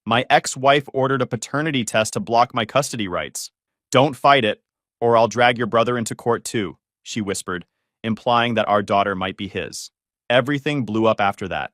My ex-wife ordered a paternity test to block my custody rights. Don't fight it, or I'll drag your brother into court too, she whispered, implying that our daughter might be his. Everything blew up after that.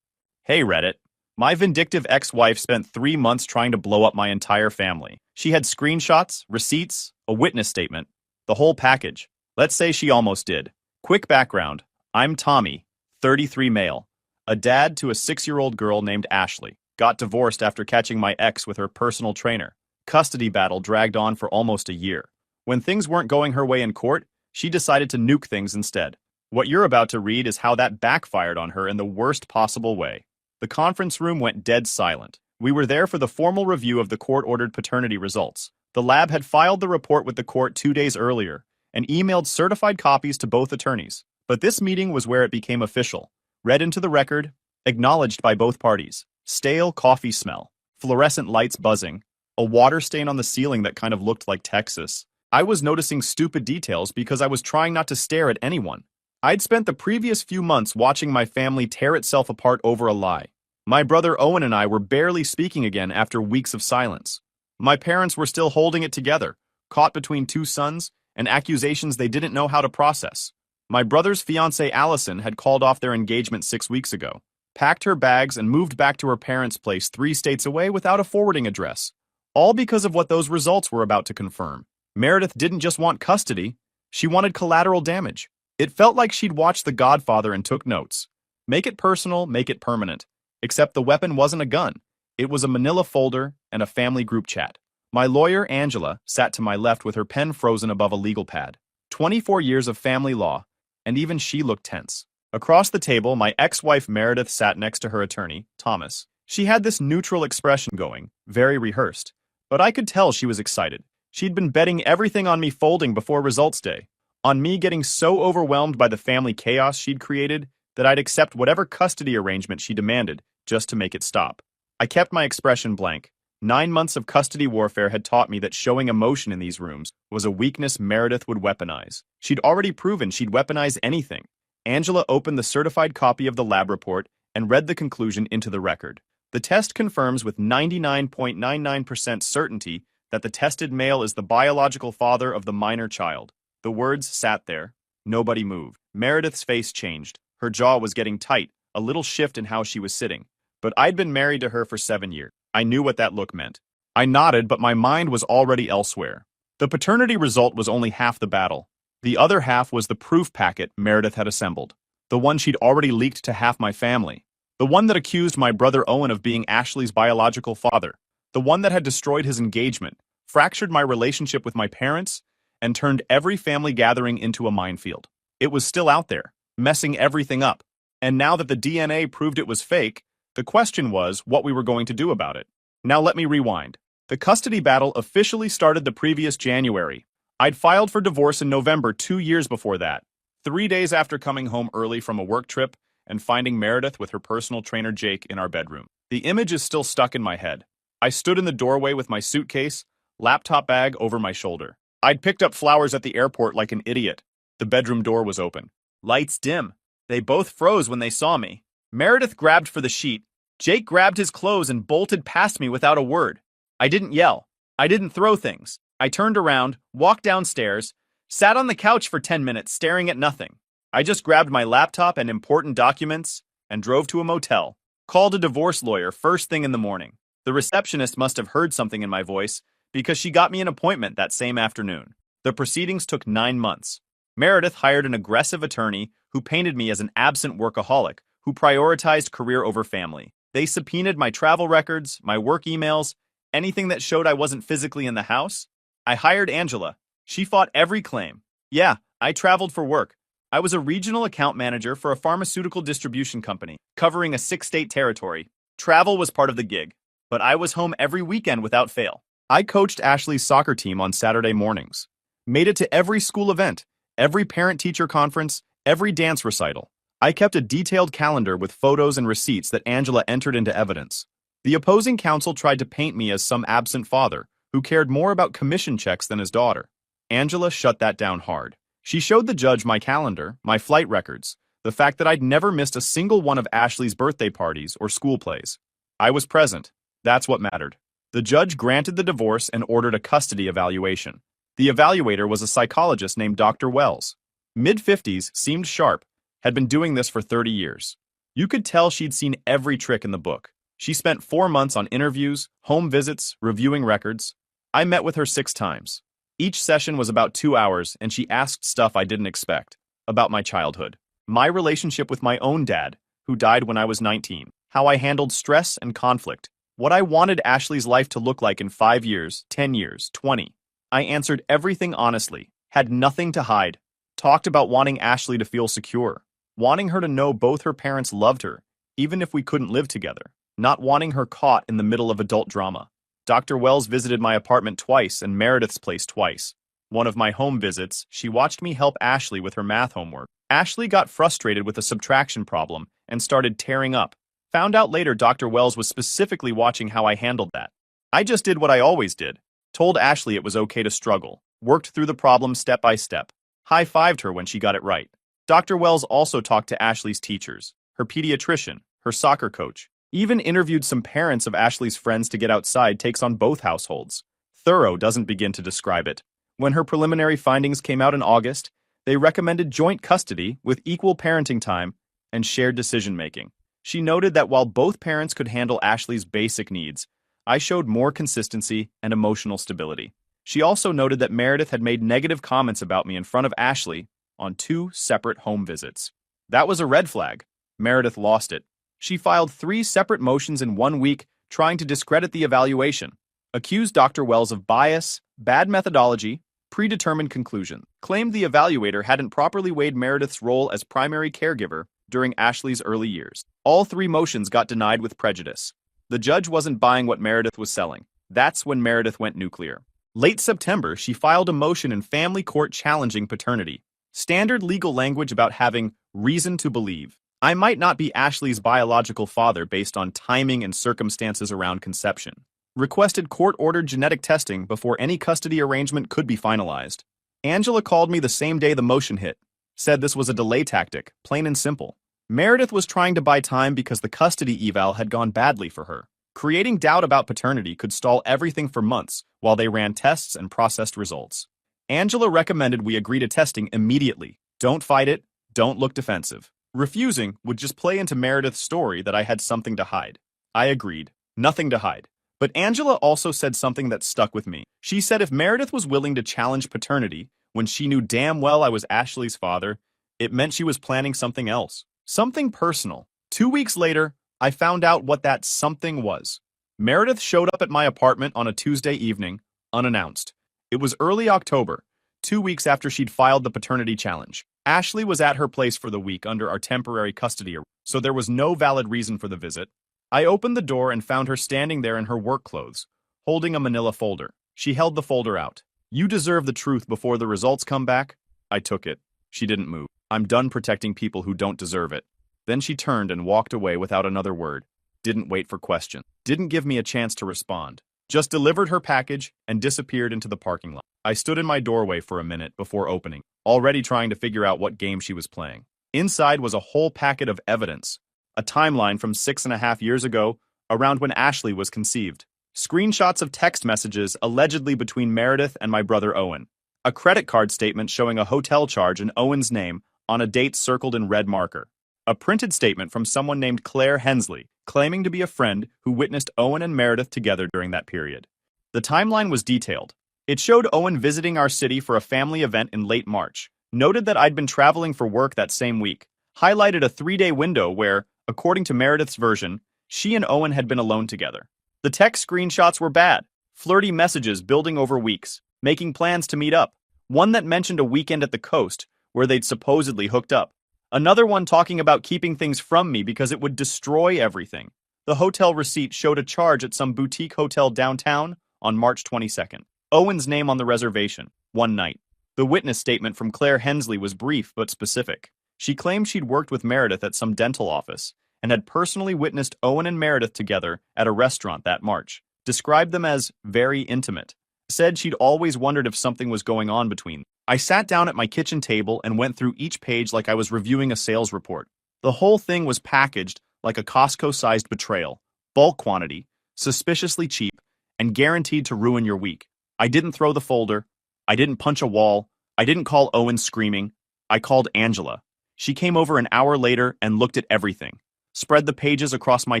Hey Reddit. My vindictive ex-wife spent 3 months trying to blow up my entire family. She had screenshots, receipts, a witness statement, the whole package. Let's say she almost did. Quick background. I'm Tommy, 33 male, a dad to a 6-year-old girl named Ashley. Got divorced after catching my ex with her personal trainer. Custody battle dragged on for almost a year. When things weren't going her way in court, she decided to nuke things instead. What you're about to read is how that backfired on her in the worst possible way. The conference room went dead silent. We were there for the formal review of the court-ordered paternity results. The lab had filed the report with the court 2 days earlier and emailed certified copies to both attorneys. But this meeting was where it became official, read into the record, acknowledged by both parties. Stale coffee smell, fluorescent lights buzzing, a water stain on the ceiling that kind of looked like Texas. I was noticing stupid details because I was trying not to stare at anyone. I'd spent the previous few months watching my family tear itself apart over a lie. My brother Owen and I were barely speaking again after weeks of silence. My parents were still holding it together, caught between 2 sons and accusations they didn't know how to process. My brother's fiancée Allison had called off their engagement 6 weeks ago, packed her bags and moved back to her parents' place 3 states away without a forwarding address, all because of what those results were about to confirm. Meredith didn't just want custody, she wanted collateral damage. It felt like she'd watched The Godfather and took notes. Make it personal, make it permanent. Except the weapon wasn't a gun. It was a manila folder and a family group chat. My lawyer, Angela, sat to my left with her pen frozen above a legal pad. 24 years of family law, and even she looked tense. Across the table, my ex-wife Meredith sat next to her attorney, Thomas. She had this neutral expression going, very rehearsed. But I could tell she was excited. She'd been betting everything on me folding before results day. On me getting so overwhelmed by the family chaos she'd created that I'd accept whatever custody arrangement she demanded just to make it stop. I kept my expression blank. 9 months of custody warfare had taught me that showing emotion in these rooms was a weakness Meredith would weaponize. She'd already proven she'd weaponize anything. Angela opened the certified copy of the lab report and read the conclusion into the record. The test confirms with 99.99% certainty that the tested male is the biological father of the minor child. The words sat there. Nobody moved. Meredith's face changed. Her jaw was getting tight, a little shift in how she was sitting. But I'd been married to her for 7 years. I knew what that look meant. I nodded, but my mind was already elsewhere. The paternity result was only half the battle. The other half was the proof packet Meredith had assembled. The one she'd already leaked to half my family. The one that accused my brother Owen of being Ashley's biological father. The one that had destroyed his engagement, fractured my relationship with my parents, and turned every family gathering into a minefield. It was still out there, messing everything up. And now that the DNA proved it was fake, the question was what we were going to do about it. Now let me rewind. The custody battle officially started the previous January. I'd filed for divorce in November 2 years before that, 3 days after coming home early from a work trip and finding Meredith with her personal trainer Jake in our bedroom. The image is still stuck in my head. I stood in the doorway with my suitcase, laptop bag over my shoulder. I'd picked up flowers at the airport like an idiot. The bedroom door was open. Lights dim. They both froze when they saw me. Meredith grabbed for the sheet. Jake grabbed his clothes and bolted past me without a word. I didn't yell. I didn't throw things. I turned around, walked downstairs, sat on the couch for 10 minutes staring at nothing. I just grabbed my laptop and important documents and drove to a motel. Called a divorce lawyer first thing in the morning. The receptionist must have heard something in my voice because she got me an appointment that same afternoon. The proceedings took 9 months. Meredith hired an aggressive attorney who painted me as an absent workaholic who prioritized career over family. They subpoenaed my travel records, my work emails, anything that showed I wasn't physically in the house. I hired Angela. She fought every claim. Yeah, I traveled for work. I was a regional account manager for a pharmaceutical distribution company, covering a 6-state territory. Travel was part of the gig, but I was home every weekend without fail. I coached Ashley's soccer team on Saturday mornings. Made it to every school event, every parent-teacher conference, every dance recital. I kept a detailed calendar with photos and receipts that Angela entered into evidence. The opposing counsel tried to paint me as some absent father who cared more about commission checks than his daughter. Angela shut that down hard. She showed the judge my calendar, my flight records, the fact that I'd never missed a single one of Ashley's birthday parties or school plays. I was present. That's what mattered. The judge granted the divorce and ordered a custody evaluation. The evaluator was a psychologist named Dr. Wells. Mid-50s, seemed sharp, had been doing this for 30 years. You could tell she'd seen every trick in the book. She spent 4 months on interviews, home visits, reviewing records. I met with her 6 times. Each session was about 2 hours, and she asked stuff I didn't expect. About my childhood. My relationship with my own dad, who died when I was 19. How I handled stress and conflict. What I wanted Ashley's life to look like in 5 years, 10 years, 20. I answered everything honestly, had nothing to hide. Talked about wanting Ashley to feel secure. Wanting her to know both her parents loved her, even if we couldn't live together. Not wanting her caught in the middle of adult drama. Dr. Wells visited my apartment twice and Meredith's place twice. One of my home visits, she watched me help Ashley with her math homework. Ashley got frustrated with a subtraction problem and started tearing up. Found out later Dr. Wells was specifically watching how I handled that. I just did what I always did. Told Ashley it was okay to struggle. Worked through the problem step by step. High-fived her when she got it right. Dr. Wells also talked to Ashley's teachers, her pediatrician, her soccer coach. Even interviewed some parents of Ashley's friends to get outside takes on both households. Thorough doesn't begin to describe it. When her preliminary findings came out in August, they recommended joint custody with equal parenting time and shared decision-making. She noted that while both parents could handle Ashley's basic needs, I showed more consistency and emotional stability. She also noted that Meredith had made negative comments about me in front of Ashley on 2 separate home visits. That was a red flag. Meredith lost it. She filed 3 separate motions in 1 week trying to discredit the evaluation. Accused Dr. Wells of bias, bad methodology, predetermined conclusion. Claimed the evaluator hadn't properly weighed Meredith's role as primary caregiver during Ashley's early years. All 3 motions got denied with prejudice. The judge wasn't buying what Meredith was selling. That's when Meredith went nuclear. Late September, she filed a motion in family court challenging paternity. Standard legal language about having reason to believe I might not be Ashley's biological father based on timing and circumstances around conception. Requested court-ordered genetic testing before any custody arrangement could be finalized. Angela called me the same day the motion hit. Said this was a delay tactic, plain and simple. Meredith was trying to buy time because the custody eval had gone badly for her. Creating doubt about paternity could stall everything for months while they ran tests and processed results. Angela recommended we agree to testing immediately. Don't fight it, don't look defensive. Refusing would just play into Meredith's story that I had something to hide. I agreed. Nothing to hide. But Angela also said something that stuck with me. She said if Meredith was willing to challenge paternity when she knew damn well I was Ashley's father, it meant she was planning something else. Something personal. 2 weeks later, I found out what that something was. Meredith showed up at my apartment on a Tuesday evening, unannounced. It was early October, 2 weeks after she'd filed the paternity challenge. Ashley was at her place for the week under our temporary custody, so there was no valid reason for the visit. I opened the door and found her standing there in her work clothes, holding a manila folder. She held the folder out. You deserve the truth before the results come back. I took it. She didn't move. I'm done protecting people who don't deserve it. Then she turned and walked away without another word. Didn't wait for questions. Didn't give me a chance to respond. Just delivered her package and disappeared into the parking lot. I stood in my doorway for a minute before opening, already trying to figure out what game she was playing. Inside was a whole packet of evidence. A timeline from 6.5 years ago, around when Ashley was conceived. Screenshots of text messages allegedly between Meredith and my brother Owen. A credit card statement showing a hotel charge in Owen's name on a date circled in red marker. A printed statement from someone named Claire Hensley, claiming to be a friend who witnessed Owen and Meredith together during that period. The timeline was detailed. It showed Owen visiting our city for a family event in late March, noted that I'd been traveling for work that same week, highlighted a 3-day window where, according to Meredith's version, she and Owen had been alone together. The text screenshots were bad, flirty messages building over weeks, making plans to meet up. One that mentioned a weekend at the coast, where they'd supposedly hooked up. Another one talking about keeping things from me because it would destroy everything. The hotel receipt showed a charge at some boutique hotel downtown on March 22nd. Owen's name on the reservation, one night. The witness statement from Claire Hensley was brief but specific. She claimed she'd worked with Meredith at some dental office and had personally witnessed Owen and Meredith together at a restaurant that March. Described them as very intimate. Said she'd always wondered if something was going on between them. I sat down at my kitchen table and went through each page like I was reviewing a sales report. The whole thing was packaged like a Costco-sized betrayal. Bulk quantity, suspiciously cheap, and guaranteed to ruin your week. I didn't throw the folder. I didn't punch a wall. I didn't call Owen screaming. I called Angela. She came over an hour later and looked at everything, spread the pages across my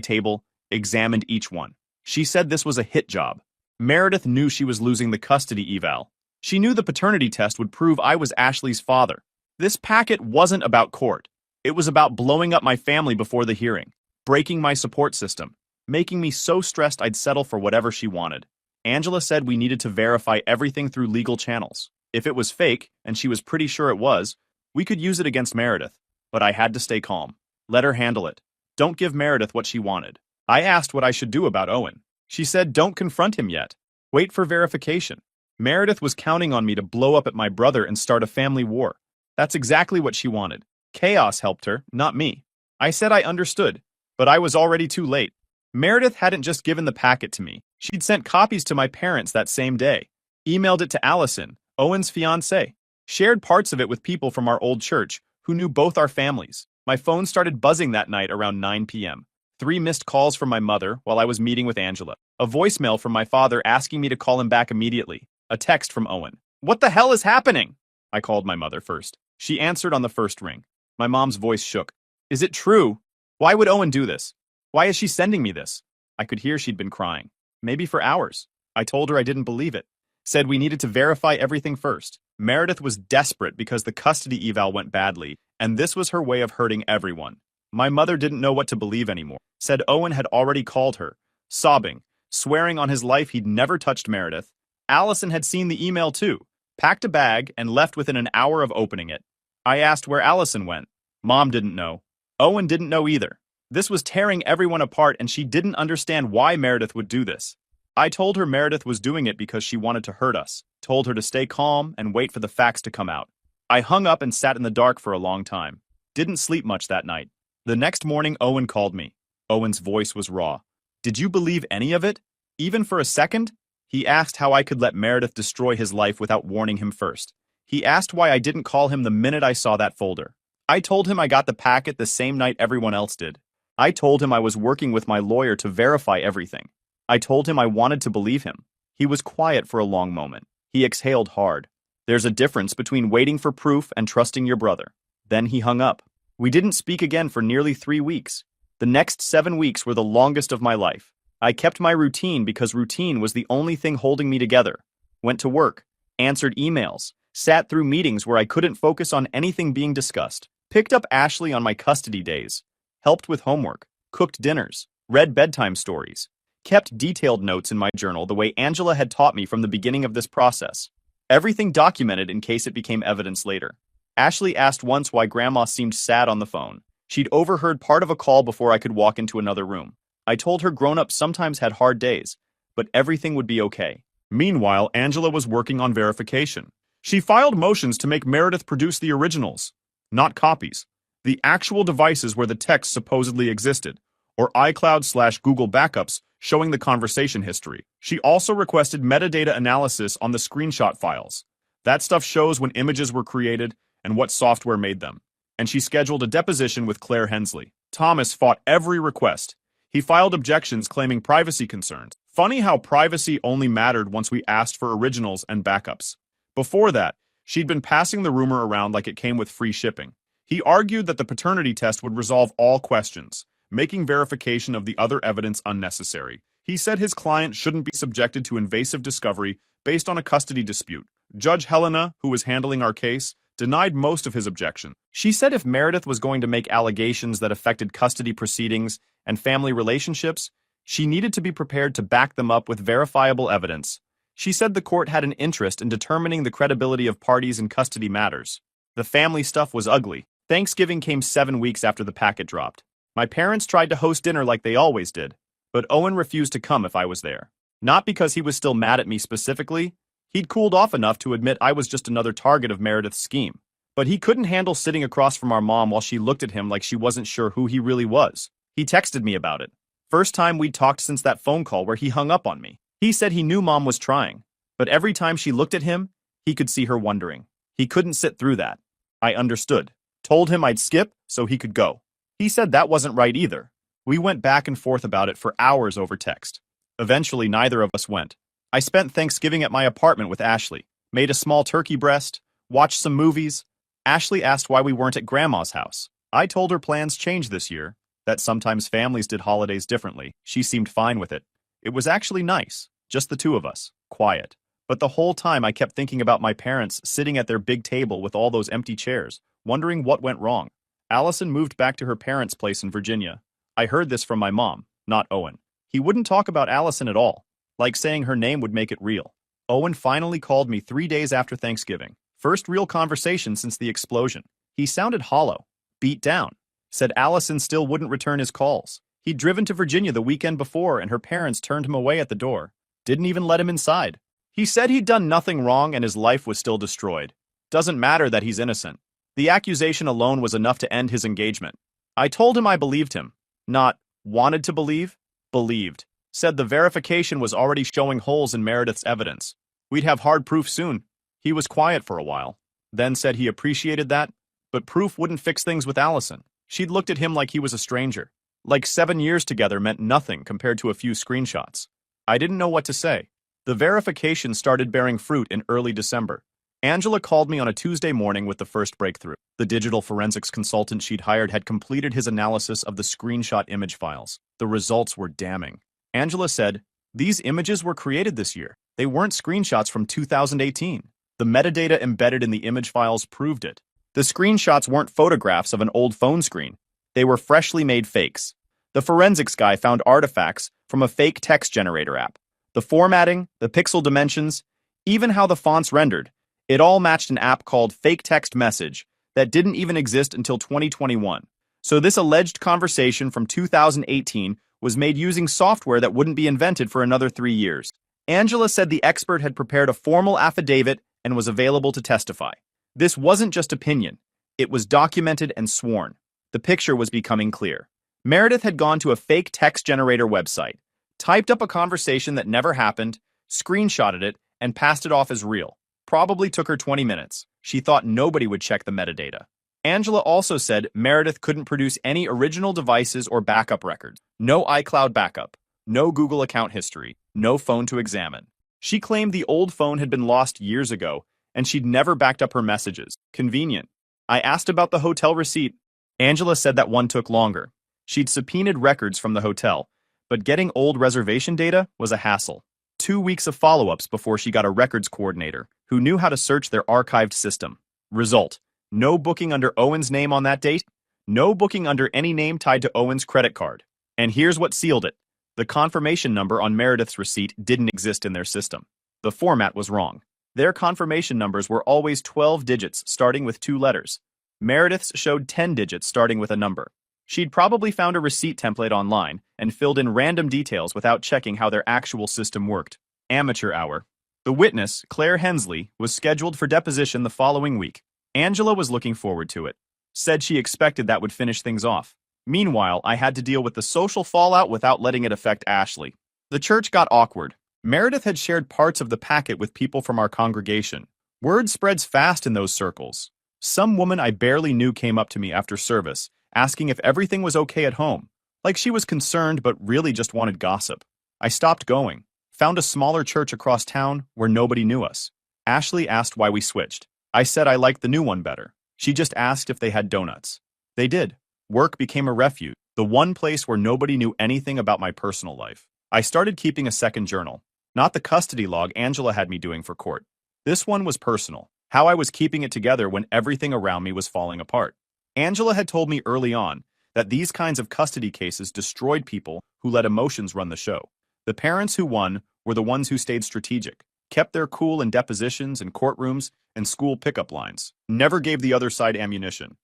table, examined each one. She said this was a hit job. Meredith knew she was losing the custody eval. She knew the paternity test would prove I was Ashley's father. This packet wasn't about court. It was about blowing up my family before the hearing, breaking my support system, making me so stressed I'd settle for whatever she wanted. Angela said we needed to verify everything through legal channels. If it was fake, and she was pretty sure it was, we could use it against Meredith. But I had to stay calm. Let her handle it. Don't give Meredith what she wanted. I asked what I should do about Owen. She said don't confront him yet. Wait for verification. Meredith was counting on me to blow up at my brother and start a family war. That's exactly what she wanted. Chaos helped her, not me. I said I understood, but I was already too late. Meredith hadn't just given the packet to me. She'd sent copies to my parents that same day, emailed it to Allison, Owen's fiancée, shared parts of it with people from our old church who knew both our families. My phone started buzzing that night around 9 p.m. 3 missed calls from my mother while I was meeting with Angela. A voicemail from my father asking me to call him back immediately. A text from Owen. What the hell is happening? I called my mother first. She answered on the first ring. My mom's voice shook. Is it true? Why would Owen do this? Why is she sending me this? I could hear she'd been crying. Maybe for hours. I told her I didn't believe it. Said we needed to verify everything first. Meredith was desperate because the custody eval went badly, and this was her way of hurting everyone. My mother didn't know what to believe anymore. Said Owen had already called her, sobbing, swearing on his life he'd never touched Meredith. Allison had seen the email too, packed a bag, and left within an hour of opening it. I asked where Allison went. Mom didn't know. Owen didn't know either. This was tearing everyone apart, and she didn't understand why Meredith would do this. I told her Meredith was doing it because she wanted to hurt us, told her to stay calm and wait for the facts to come out. I hung up and sat in the dark for a long time. Didn't sleep much that night. The next morning, Owen called me. Owen's voice was raw. Did you believe any of it? Even for a second? He asked how I could let Meredith destroy his life without warning him first. He asked why I didn't call him the minute I saw that folder. I told him I got the packet the same night everyone else did. I told him I was working with my lawyer to verify everything. I told him I wanted to believe him. He was quiet for a long moment. He exhaled hard. There's a difference between waiting for proof and trusting your brother. Then he hung up. We didn't speak again for nearly 3 weeks. The next 7 weeks were the longest of my life. I kept my routine because routine was the only thing holding me together. Went to work, answered emails, sat through meetings where I couldn't focus on anything being discussed, picked up Ashley on my custody days, helped with homework, cooked dinners, read bedtime stories, kept detailed notes in my journal the way Angela had taught me from the beginning of this process. Everything documented in case it became evidence later. Ashley asked once why Grandma seemed sad on the phone. She'd overheard part of a call before I could walk into another room. I told her grown-ups sometimes had hard days, but everything would be okay. Meanwhile, Angela was working on verification. She filed motions to make Meredith produce the originals, not copies, the actual devices where the text supposedly existed, or iCloud/Google backups showing the conversation history. She also requested metadata analysis on the screenshot files. That stuff shows when images were created and what software made them. And she scheduled a deposition with Claire Hensley. Thomas fought every request. He filed objections claiming privacy concerns. Funny how privacy only mattered once we asked for originals and backups. Before that, she'd been passing the rumor around like it came with free shipping. He argued that the paternity test would resolve all questions, making verification of the other evidence unnecessary. He said his client shouldn't be subjected to invasive discovery based on a custody dispute. Judge Helena, who was handling our case, denied most of his objections. She said if Meredith was going to make allegations that affected custody proceedings and family relationships, she needed to be prepared to back them up with verifiable evidence. She said the court had an interest in determining the credibility of parties in custody matters. The family stuff was ugly. Thanksgiving came 7 weeks after the packet dropped. My parents tried to host dinner like they always did, but Owen refused to come if I was there. Not because he was still mad at me specifically. He'd cooled off enough to admit I was just another target of Meredith's scheme. But he couldn't handle sitting across from our mom while she looked at him like she wasn't sure who he really was. He texted me about it. First time we'd talked since that phone call where he hung up on me. He said he knew Mom was trying, but every time she looked at him, he could see her wondering. He couldn't sit through that. I understood. Told him I'd skip so he could go. He said that wasn't right either. We went back and forth about it for hours over text. Eventually, neither of us went. I spent Thanksgiving at my apartment with Ashley, made a small turkey breast, watched some movies. Ashley asked why we weren't at Grandma's house. I told her plans changed this year, that sometimes families did holidays differently. She seemed fine with it. It was actually nice, just the two of us, quiet. But the whole time I kept thinking about my parents sitting at their big table with all those empty chairs, wondering what went wrong. Allison moved back to her parents' place in Virginia. I heard this from my mom, not Owen. He wouldn't talk about Allison at all, like saying her name would make it real. Owen finally called me 3 days after Thanksgiving. First real conversation since the explosion. He sounded hollow, beat down. Said Allison still wouldn't return his calls. He'd driven to Virginia the weekend before and her parents turned him away at the door. Didn't even let him inside. He said he'd done nothing wrong and his life was still destroyed. Doesn't matter that he's innocent. The accusation alone was enough to end his engagement. I told him I believed him. Not wanted to believe, believed. Said the verification was already showing holes in Meredith's evidence. We'd have hard proof soon. He was quiet for a while. Then said he appreciated that, but proof wouldn't fix things with Allison. She'd looked at him like he was a stranger. Like 7 years together meant nothing compared to a few screenshots. I didn't know what to say. The verification started bearing fruit in early December. Angela called me on a Tuesday morning with the first breakthrough. The digital forensics consultant she'd hired had completed his analysis of the screenshot image files. The results were damning. Angela said, "These images were created this year. They weren't screenshots from 2018. The metadata embedded in the image files proved it. The screenshots weren't photographs of an old phone screen. They were freshly made fakes. The forensics guy found artifacts from a fake text generator app. The formatting, the pixel dimensions, even how the fonts rendered, it all matched an app called Fake Text Message that didn't even exist until 2021. So this alleged conversation from 2018 was made using software that wouldn't be invented for another 3 years." Angela said the expert had prepared a formal affidavit and was available to testify. This wasn't just opinion. It was documented and sworn. The picture was becoming clear. Meredith had gone to a fake text generator website, typed up a conversation that never happened, screenshotted it, and passed it off as real. Probably took her 20 minutes. She thought nobody would check the metadata. Angela also said Meredith couldn't produce any original devices or backup records. No iCloud backup. No Google account history. No phone to examine. She claimed the old phone had been lost years ago, and she'd never backed up her messages. Convenient. I asked about the hotel receipt. Angela said that one took longer. She'd subpoenaed records from the hotel, but getting old reservation data was a hassle. 2 weeks of follow-ups before she got a records coordinator who knew how to search their archived system. Result: no booking under Owen's name on that date, no booking under any name tied to Owen's credit card. And here's what sealed it. The confirmation number on Meredith's receipt didn't exist in their system. The format was wrong. Their confirmation numbers were always 12 digits starting with 2 letters. Meredith's showed 10 digits starting with a number. She'd probably found a receipt template online and filled in random details without checking how their actual system worked. Amateur hour. The witness, Claire Hensley, was scheduled for deposition the following week. Angela was looking forward to it. Said she expected that would finish things off. Meanwhile, I had to deal with the social fallout without letting it affect Ashley. The church got awkward. Meredith had shared parts of the packet with people from our congregation. Word spreads fast in those circles. Some woman I barely knew came up to me after service, asking if everything was okay at home, like she was concerned but really just wanted gossip. I stopped going, found a smaller church across town where nobody knew us. Ashley asked why we switched. I said I liked the new one better. She just asked if they had donuts. They did. Work became a refuge, the one place where nobody knew anything about my personal life. I started keeping a second journal, not the custody log Angela had me doing for court. This one was personal, how I was keeping it together when everything around me was falling apart. Angela had told me early on that these kinds of custody cases destroyed people who let emotions run the show. The parents who won were the ones who stayed strategic, kept their cool in depositions and courtrooms and school pickup lines, never gave the other side ammunition.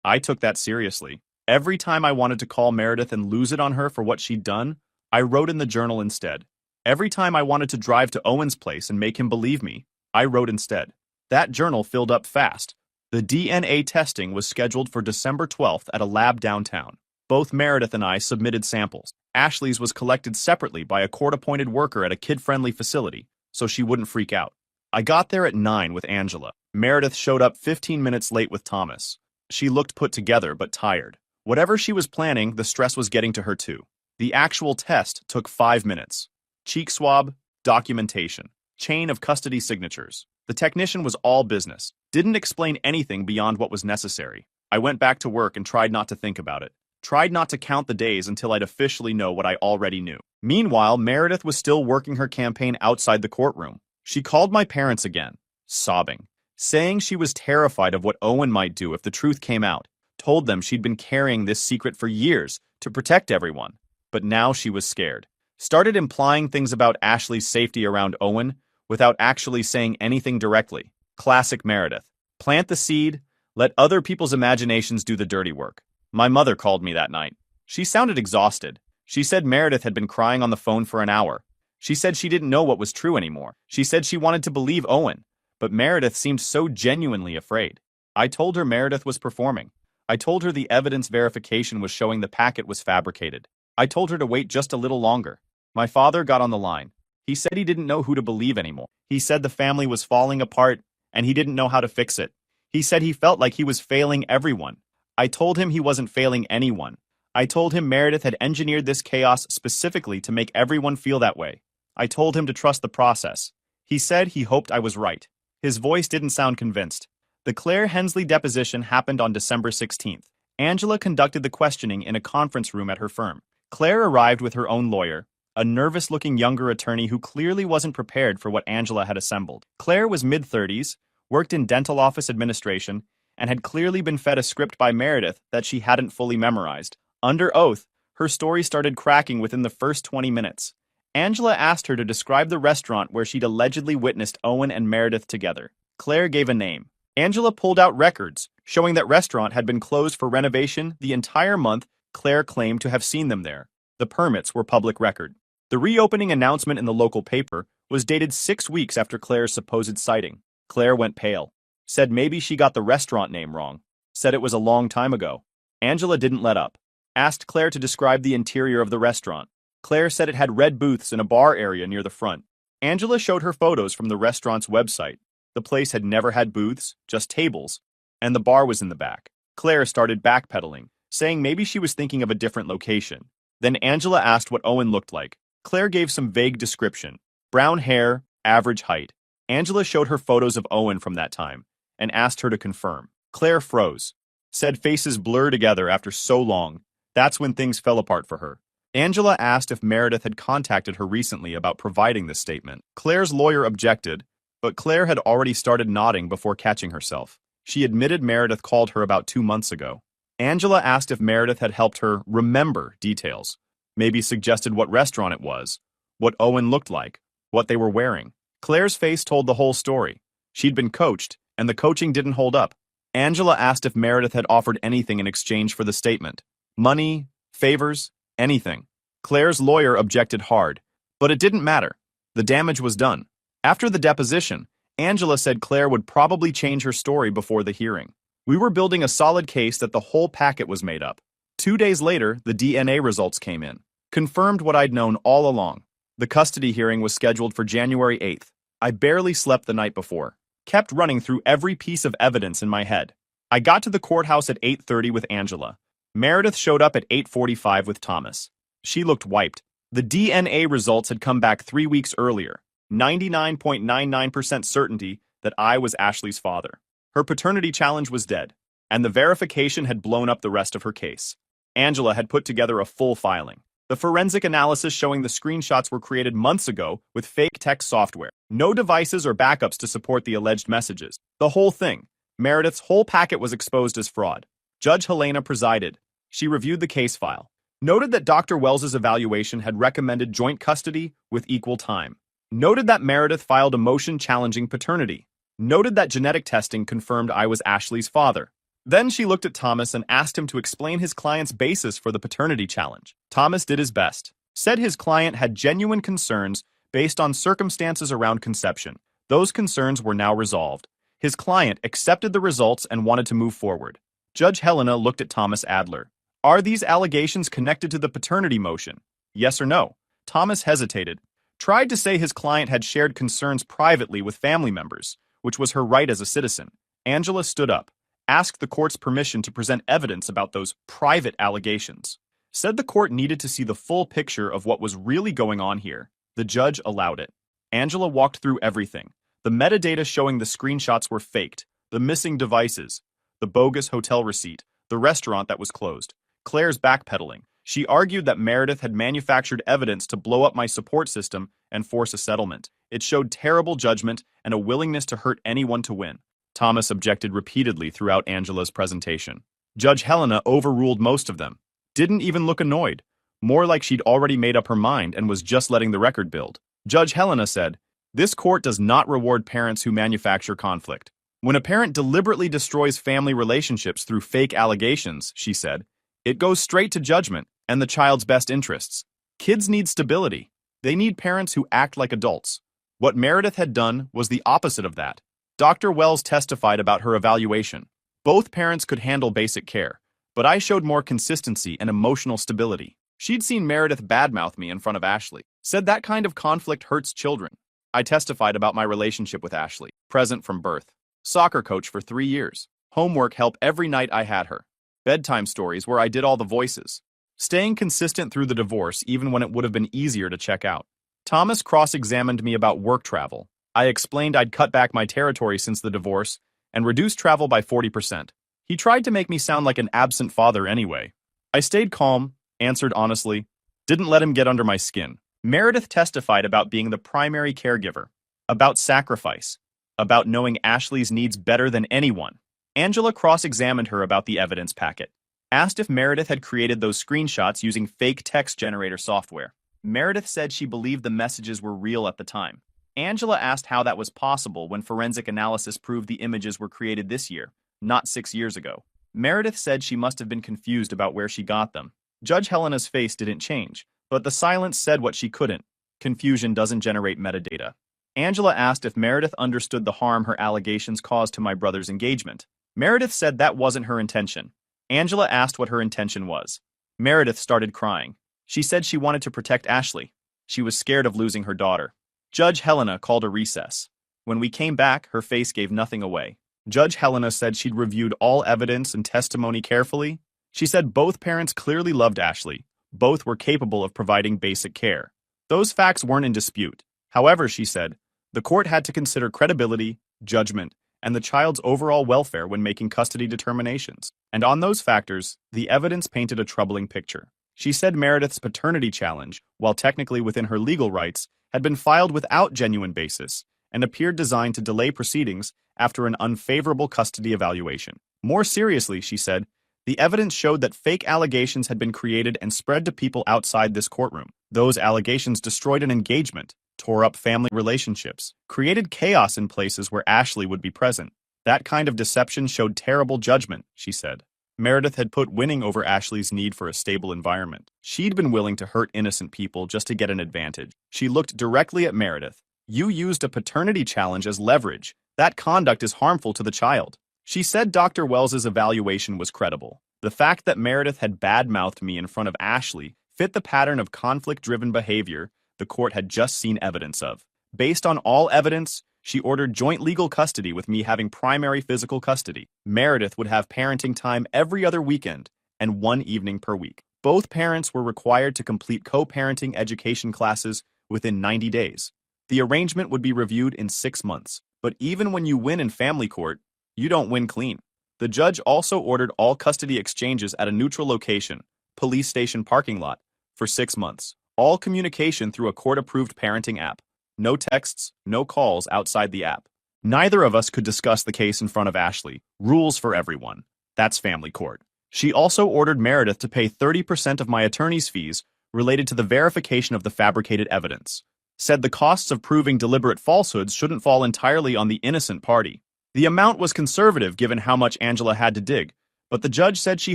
I took that seriously. Every time I wanted to call Meredith and lose it on her for what she'd done, I wrote in the journal instead. Every time I wanted to drive to Owen's place and make him believe me, I wrote instead. That journal filled up fast. The DNA testing was scheduled for December 12th at a lab downtown. Both Meredith and I submitted samples. Ashley's was collected separately by a court-appointed worker at a kid-friendly facility, so she wouldn't freak out. I got there at 9 with Angela. Meredith showed up 15 minutes late with Thomas. She looked put together but tired. Whatever she was planning, the stress was getting to her too. The actual test took 5 minutes. cheek swab, documentation, chain of custody signatures. The technician was all business, didn't explain anything beyond what was necessary. I went back to work and tried not to think about it. Tried not to count the days until I'd officially know what I already knew. Meanwhile, Meredith was still working her campaign outside the courtroom. She called my parents again, sobbing, saying she was terrified of what Owen might do if the truth came out. Told them she'd been carrying this secret for years to protect everyone, but now she was scared. Started implying things about Ashley's safety around Owen without actually saying anything directly. Classic Meredith. Plant the seed, let other people's imaginations do the dirty work. My mother called me that night. She sounded exhausted. She said Meredith had been crying on the phone for an hour. She said she didn't know what was true anymore. She said she wanted to believe Owen, but Meredith seemed so genuinely afraid. I told her Meredith was performing. I told her the evidence verification was showing the packet was fabricated. I told her to wait just a little longer. My father got on the line. He said he didn't know who to believe anymore. He said the family was falling apart and he didn't know how to fix it. He said he felt like he was failing everyone. I told him he wasn't failing anyone. I told him Meredith had engineered this chaos specifically to make everyone feel that way. I told him to trust the process. He said he hoped I was right. His voice didn't sound convinced. The Claire Hensley deposition happened on December 16th. Angela conducted the questioning in a conference room at her firm. Claire arrived with her own lawyer, a nervous-looking younger attorney who clearly wasn't prepared for what Angela had assembled. Claire was mid-30s, worked in dental office administration, and had clearly been fed a script by Meredith that she hadn't fully memorized. Under oath, her story started cracking within the first 20 minutes. Angela asked her to describe the restaurant where she'd allegedly witnessed Owen and Meredith together. Claire gave a name. Angela pulled out records, showing that restaurant had been closed for renovation the entire month Claire claimed to have seen them there. The permits were public record. The reopening announcement in the local paper was dated 6 weeks after Claire's supposed sighting. Claire went pale. Said maybe she got the restaurant name wrong. Said it was a long time ago. Angela didn't let up. Asked Claire to describe the interior of the restaurant. Claire said it had red booths in a bar area near the front. Angela showed her photos from the restaurant's website. The place had never had booths, just tables, and the bar was in the back. Claire started backpedaling, saying maybe she was thinking of a different location. Then Angela asked what Owen looked like. Claire gave some vague description. Brown hair, average height. Angela showed her photos of Owen from that time and asked her to confirm. Claire froze. Said faces blur together after so long. That's when things fell apart for her. Angela asked if Meredith had contacted her recently about providing this statement. Claire's lawyer objected, but Claire had already started nodding before catching herself. She admitted Meredith called her about 2 months ago. Angela asked if Meredith had helped her remember details, maybe suggested what restaurant it was, what Owen looked like, what they were wearing. Claire's face told the whole story. She'd been coached, and the coaching didn't hold up. Angela asked if Meredith had offered anything in exchange for the statement. Money, favors, anything. Claire's lawyer objected hard, but it didn't matter. The damage was done. After the deposition, Angela said Claire would probably change her story before the hearing. We were building a solid case that the whole packet was made up. 2 days later, the DNA results came in. Confirmed what I'd known all along. The custody hearing was scheduled for January 8th. I barely slept the night before. Kept running through every piece of evidence in my head. I got to the courthouse at 8:30 with Angela. Meredith showed up at 8:45 with Thomas. She looked wiped. The DNA results had come back 3 weeks earlier. 99.99% certainty that I was Ashley's father. Her paternity challenge was dead, and the verification had blown up the rest of her case. Angela had put together a full filing. The forensic analysis showing the screenshots were created months ago with fake text software. No devices or backups to support the alleged messages. The whole thing. Meredith's whole packet was exposed as fraud. Judge Helena presided. She reviewed the case file. Noted that Dr. Wells's evaluation had recommended joint custody with equal time. Noted that Meredith filed a motion challenging paternity. Noted that genetic testing confirmed I was Ashley's father. Then she looked at Thomas and asked him to explain his client's basis for the paternity challenge. Thomas did his best. Said his client had genuine concerns based on circumstances around conception. Those concerns were now resolved. His client accepted the results and wanted to move forward. Judge Helena looked at Thomas Adler. Are these allegations connected to the paternity motion? Yes or no? Thomas hesitated. Tried to say his client had shared concerns privately with family members, which was her right as a citizen. Angela stood up, asked the court's permission to present evidence about those private allegations. Said the court needed to see the full picture of what was really going on here. The judge allowed it. Angela walked through everything. The metadata showing the screenshots were faked, the missing devices, the bogus hotel receipt, the restaurant that was closed. Claire's backpedaling. She argued that Meredith had manufactured evidence to blow up my support system and force a settlement. It showed terrible judgment and a willingness to hurt anyone to win. Thomas objected repeatedly throughout Angela's presentation. Judge Helena overruled most of them. Didn't even look annoyed. More like she'd already made up her mind and was just letting the record build. Judge Helena said, "This court does not reward parents who manufacture conflict. When a parent deliberately destroys family relationships through fake allegations," she said, "it goes straight to judgment and the child's best interests. Kids need stability. They need parents who act like adults." What Meredith had done was the opposite of that. Dr. Wells testified about her evaluation. Both parents could handle basic care, but I showed more consistency and emotional stability. She'd seen Meredith badmouth me in front of Ashley, said that kind of conflict hurts children. I testified about my relationship with Ashley, present from birth. Soccer coach for 3 years. Homework help every night I had her. Bedtime stories where I did all the voices. Staying consistent through the divorce even when it would have been easier to check out. Thomas cross-examined me about work travel. I explained I'd cut back my territory since the divorce and reduced travel by 40%. He tried to make me sound like an absent father anyway. I stayed calm, answered honestly, didn't let him get under my skin. Meredith testified about being the primary caregiver, about sacrifice, about knowing Ashley's needs better than anyone. Angela cross-examined her about the evidence packet, asked if Meredith had created those screenshots using fake text generator software. Meredith said she believed the messages were real at the time. Angela asked how that was possible when forensic analysis proved the images were created this year, not 6 years ago. Meredith said she must have been confused about where she got them. Judge Helena's face didn't change, but the silence said what she couldn't. Confusion doesn't generate metadata. Angela asked if Meredith understood the harm her allegations caused to my brother's engagement. Meredith said that wasn't her intention. Angela asked what her intention was. Meredith started crying. She said she wanted to protect Ashley. She was scared of losing her daughter. Judge Helena called a recess. When we came back, her face gave nothing away. Judge Helena said she'd reviewed all evidence and testimony carefully. She said both parents clearly loved Ashley. Both were capable of providing basic care. Those facts weren't in dispute. However, she said, the court had to consider credibility, judgment, and the child's overall welfare when making custody determinations. And on those factors, the evidence painted a troubling picture. She said Meredith's paternity challenge, while technically within her legal rights, had been filed without genuine basis and appeared designed to delay proceedings after an unfavorable custody evaluation. More seriously, she said, the evidence showed that fake allegations had been created and spread to people outside this courtroom. Those allegations destroyed an engagement, tore up family relationships, created chaos in places where Ashley would be present. That kind of deception showed terrible judgment, she said. Meredith had put winning over Ashley's need for a stable environment. She'd been willing to hurt innocent people just to get an advantage. She looked directly at Meredith. You used a paternity challenge as leverage. That conduct is harmful to the child. She said Dr. Wells's evaluation was credible. The fact that Meredith had badmouthed me in front of Ashley fit the pattern of conflict-driven behavior the court had just seen evidence of. Based on all evidence, she ordered joint legal custody with me having primary physical custody. Meredith would have parenting time every other weekend and 1 evening per week. Both parents were required to complete co-parenting education classes within 90 days. The arrangement would be reviewed in 6 months. But even when you win in family court, you don't win clean. The judge also ordered all custody exchanges at a neutral location, police station parking lot, for 6 months. All communication through a court-approved parenting app. No texts, no calls outside the app. Neither of us could discuss the case in front of Ashley. Rules for everyone. That's family court. She also ordered Meredith to pay 30% of my attorney's fees related to the verification of the fabricated evidence. Said the costs of proving deliberate falsehoods shouldn't fall entirely on the innocent party. The amount was conservative given how much Angela had to dig, but the judge said she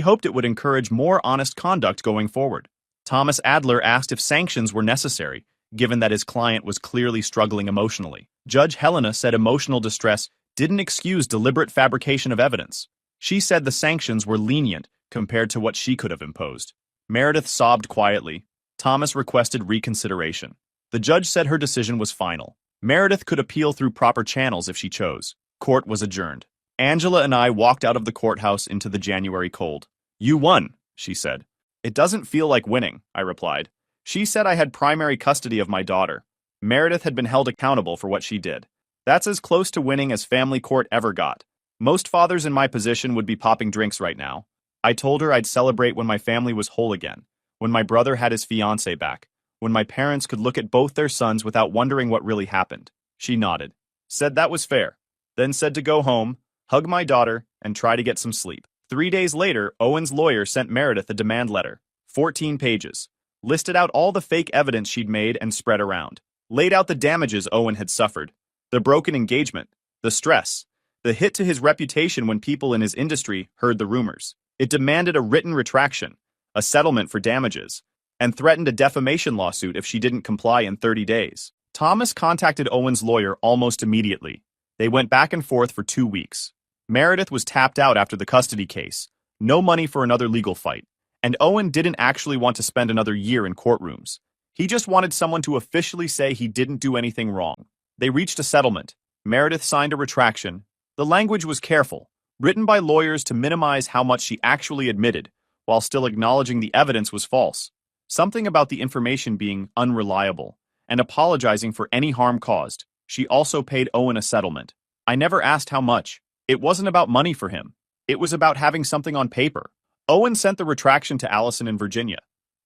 hoped it would encourage more honest conduct going forward. Thomas Adler asked if sanctions were necessary, given that his client was clearly struggling emotionally. Judge Helena said emotional distress didn't excuse deliberate fabrication of evidence. She said the sanctions were lenient compared to what she could have imposed. Meredith sobbed quietly. Thomas requested reconsideration. The judge said her decision was final. Meredith could appeal through proper channels if she chose. Court was adjourned. Angela and I walked out of the courthouse into the January cold. You won, she said. It doesn't feel like winning, I replied. She said I had primary custody of my daughter. Meredith had been held accountable for what she did. That's as close to winning as family court ever got. Most fathers in my position would be popping drinks right now. I told her I'd celebrate when my family was whole again, when my brother had his fiancée back, when my parents could look at both their sons without wondering what really happened. She nodded, said that was fair, then said to go home, hug my daughter, and try to get some sleep. 3 days later, Owen's lawyer sent Meredith a demand letter, 14 pages, listed out all the fake evidence she'd made and spread around, laid out the damages Owen had suffered, the broken engagement, the stress, the hit to his reputation when people in his industry heard the rumors. It demanded a written retraction, a settlement for damages, and threatened a defamation lawsuit if she didn't comply in 30 days. Thomas contacted Owen's lawyer almost immediately. They went back and forth for 2 weeks. Meredith was tapped out after the custody case, no money for another legal fight, and Owen didn't actually want to spend another year in courtrooms. He just wanted someone to officially say he didn't do anything wrong. They reached a settlement. Meredith signed a retraction. The language was careful, written by lawyers to minimize how much she actually admitted, while still acknowledging the evidence was false. Something about the information being unreliable, and apologizing for any harm caused. She also paid Owen a settlement. I never asked how much. It wasn't about money for him. It was about having something on paper. Owen sent the retraction to Allison in Virginia.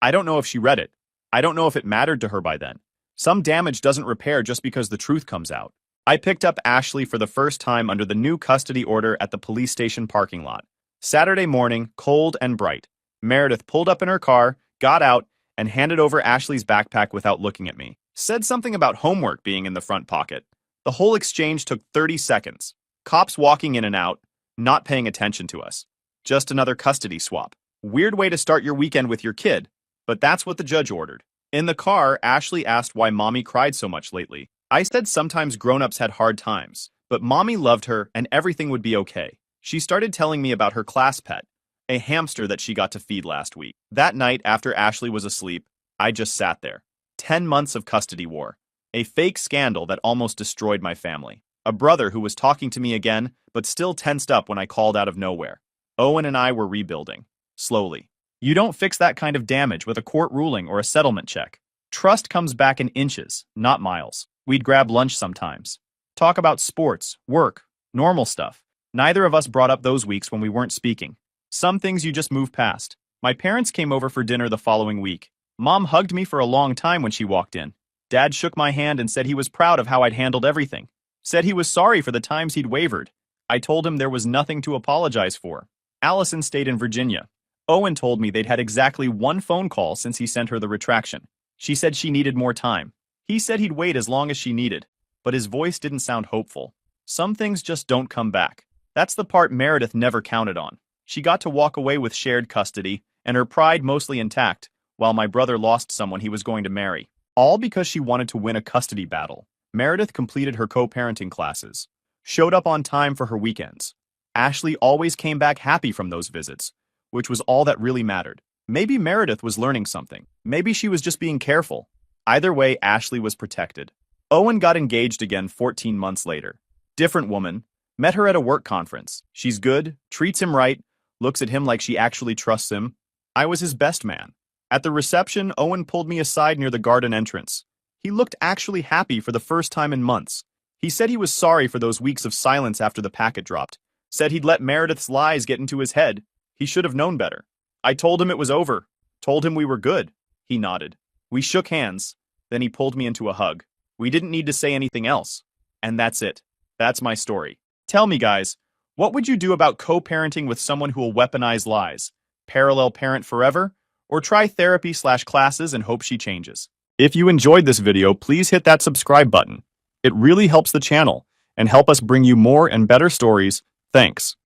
I don't know if she read it. I don't know if it mattered to her by then. Some damage doesn't repair just because the truth comes out. I picked up Ashley for the first time under the new custody order at the police station parking lot. Saturday morning, cold and bright. Meredith pulled up in her car, got out, and handed over Ashley's backpack without looking at me. Said something about homework being in the front pocket. The whole exchange took 30 seconds. Cops walking in and out, not paying attention to us. Just another custody swap. Weird way to start your weekend with your kid, but that's what the judge ordered. In the car, Ashley asked why Mommy cried so much lately. I said sometimes grown-ups had hard times, but Mommy loved her and everything would be okay. She started telling me about her class pet, a hamster that she got to feed last week. That night, after Ashley was asleep, I just sat there. 10 months of custody war. A fake scandal that almost destroyed my family. A brother who was talking to me again, but still tensed up when I called out of nowhere. Owen and I were rebuilding. Slowly. You don't fix that kind of damage with a court ruling or a settlement check. Trust comes back in inches, not miles. We'd grab lunch sometimes. Talk about sports, work, normal stuff. Neither of us brought up those weeks when we weren't speaking. Some things you just move past. My parents came over for dinner the following week. Mom hugged me for a long time when she walked in. Dad shook my hand and said he was proud of how I'd handled everything. Said he was sorry for the times he'd wavered. I told him there was nothing to apologize for. Allison stayed in Virginia. Owen told me they'd had exactly one phone call since he sent her the retraction. She said she needed more time. He said he'd wait as long as she needed, but his voice didn't sound hopeful. Some things just don't come back. That's the part Meredith never counted on. She got to walk away with shared custody, and her pride mostly intact, while my brother lost someone he was going to marry. All because she wanted to win a custody battle. Meredith completed her co-parenting classes, showed up on time for her weekends. Ashley always came back happy from those visits, which was all that really mattered. Maybe Meredith was learning something. Maybe she was just being careful. Either way, Ashley was protected. Owen got engaged again 14 months later. Different woman. Met her at a work conference. She's good, treats him right, looks at him like she actually trusts him. I was his best man. At the reception, Owen pulled me aside near the garden entrance. He looked actually happy for the first time in months. He said he was sorry for those weeks of silence after the packet dropped. Said he'd let Meredith's lies get into his head. He should have known better. I told him it was over. Told him we were good. He nodded. We shook hands. Then he pulled me into a hug. We didn't need to say anything else. And that's it. That's my story. Tell me, guys, what would you do about co-parenting with someone who will weaponize lies? Parallel parent forever? Or try therapy/classes and hope she changes? If you enjoyed this video, please hit that subscribe button. It really helps the channel and help us bring you more and better stories. Thanks.